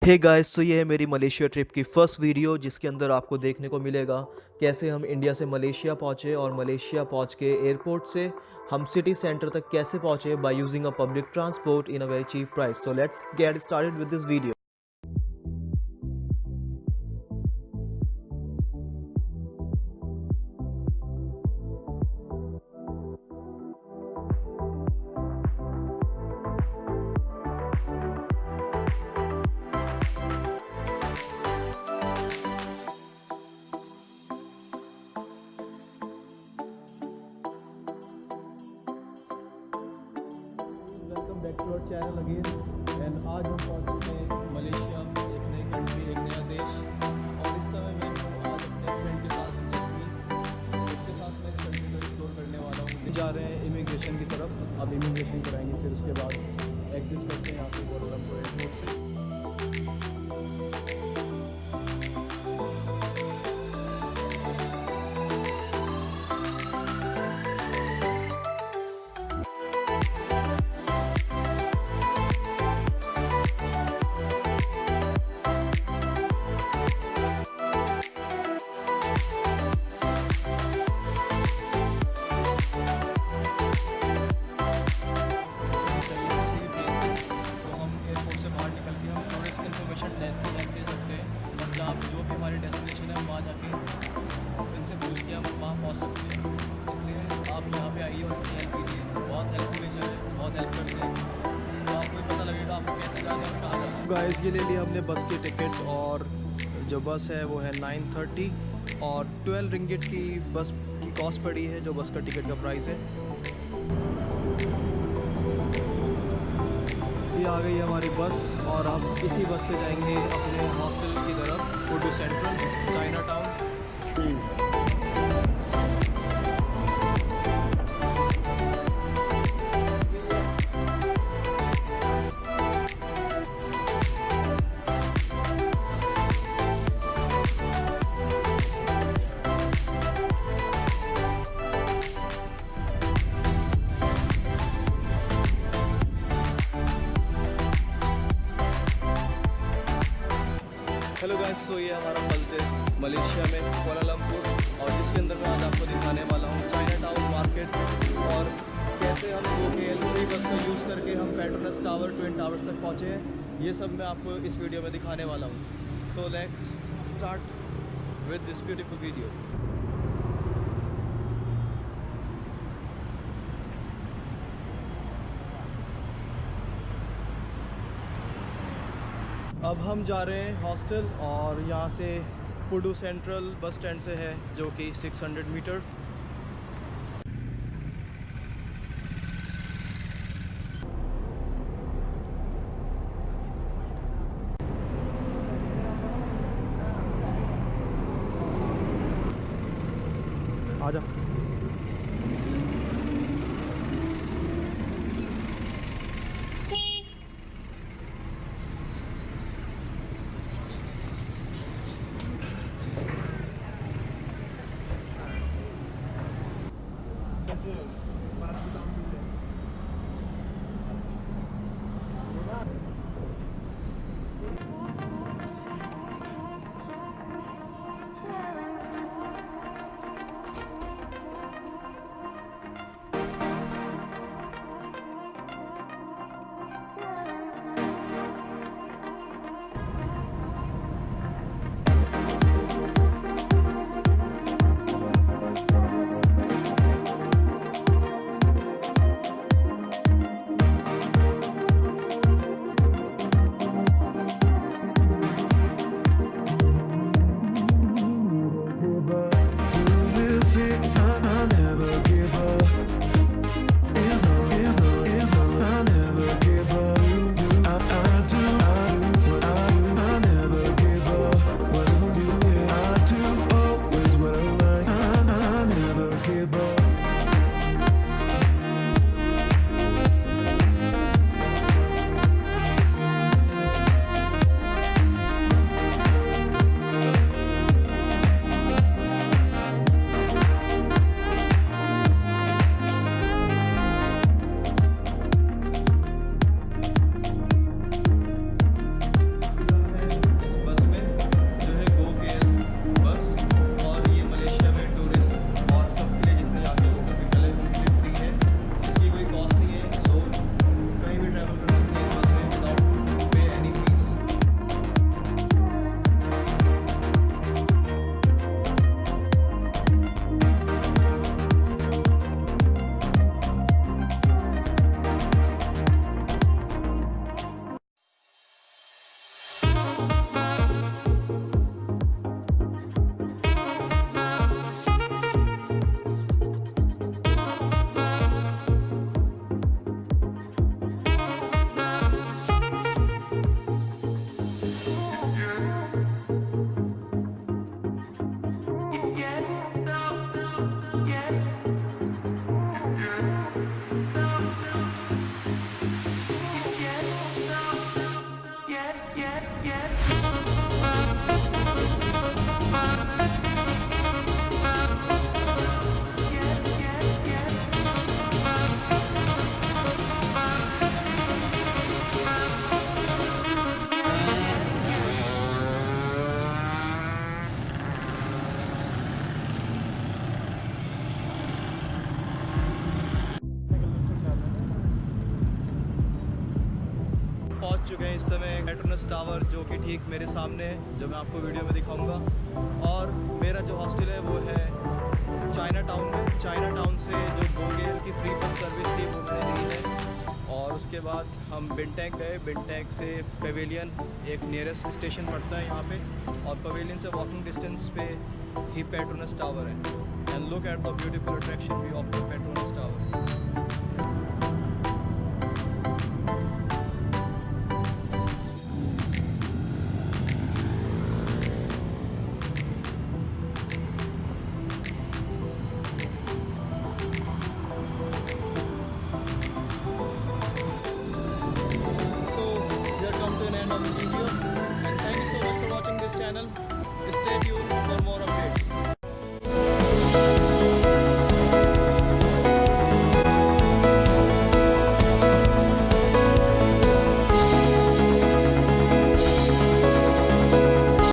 Hey guys, तो ये है मेरी मलेशिया ट्रिप की फर्स्ट वीडियो जिसके अंदर आपको देखने को मिलेगा कैसे हम इंडिया से मलेशिया पहुँचे और मलेशिया पहुँच के एयरपोर्ट से हम सिटी सेंटर तक कैसे पहुँचे by using a public transport in a very cheap price. So let's get started with this video. Welcome back to our channel again and आज हम पहुंच चुके हैं मलेशिया, एक नई कंट्री, एक नया देश। और इस समय मैं हूं आज अपने फ्रेंड के साथ जसमीत, इसके साथ मैं इस कंट्री को एक्सप्लोर करने वाला हूँ। जा रहे हैं इमिग्रेशन की तरफ। अब इमिग्रेशन कराएंगे, फिर उसके बाद एग्जिट करते हैं यहाँ से गोरलमपुर एयरपोर्ट से। आप जो भी हमारी डेस्टिनेशन है वहाँ जाके इनसे पूछ के हम वहाँ पहुँच सकते हैं। इसलिए आप यहाँ पे आइए और इनकी हेल्प कीजिए। बहुत हेल्पफुल नेचर है, बहुत हेल्प करते हैं, तो आपको भी पता लगेगा आपको कैसे जाना है, कहाँ जाना है। गाइस, ये ले लिया हमने बस की टिकट और जो बस है वो है 9:30 और 12 रिंगिट की बस की कॉस्ट पड़ी है, जो बस का टिकट का प्राइस है। ये आ गई है हमारी बस और हम इसी बस से जाएंगे अपने हॉस्टल की तरफ, फूडू central, Chinatown. Hello guys, तो ये हमारा फर्स्ट डे मलेशिया में कोलालमपुर, और जिसके अंदर मैं आज आपको दिखाने वाला हूँ चाइना टाउन मार्केट और कैसे हम फ्री बस का यूज़ करके हम पेट्रोनस टावर, ट्विन टावर्स तक पहुँचे हैं। ये सब मैं आपको इस वीडियो में दिखाने वाला हूँ। So let's start with this beautiful video. अब हम जा रहे हैं हॉस्टल और यहाँ से पुडू सेंट्रल बस स्टैंड से है, जो कि 600 मीटर। आजा। पहुंच चुके हैं इस समय पेट्रोनस टावर, जो कि ठीक मेरे सामने है, जो मैं आपको वीडियो में दिखाऊंगा। और मेरा जो हॉस्टल है वो है चाइना टाउन में। चाइना टाउन से जो गोगेल की फ्री बस सर्विस थी वो मैंने ली है। और उसके बाद हम बिनटेक गए। बिनटेक से पवेलियन एक नियरेस्ट स्टेशन पड़ता है यहाँ पे, और पवेलियन से वॉकिंग डिस्टेंस पे ही पेट्रोनस टावर है। And look at the beautiful attraction view of the Petronas tower.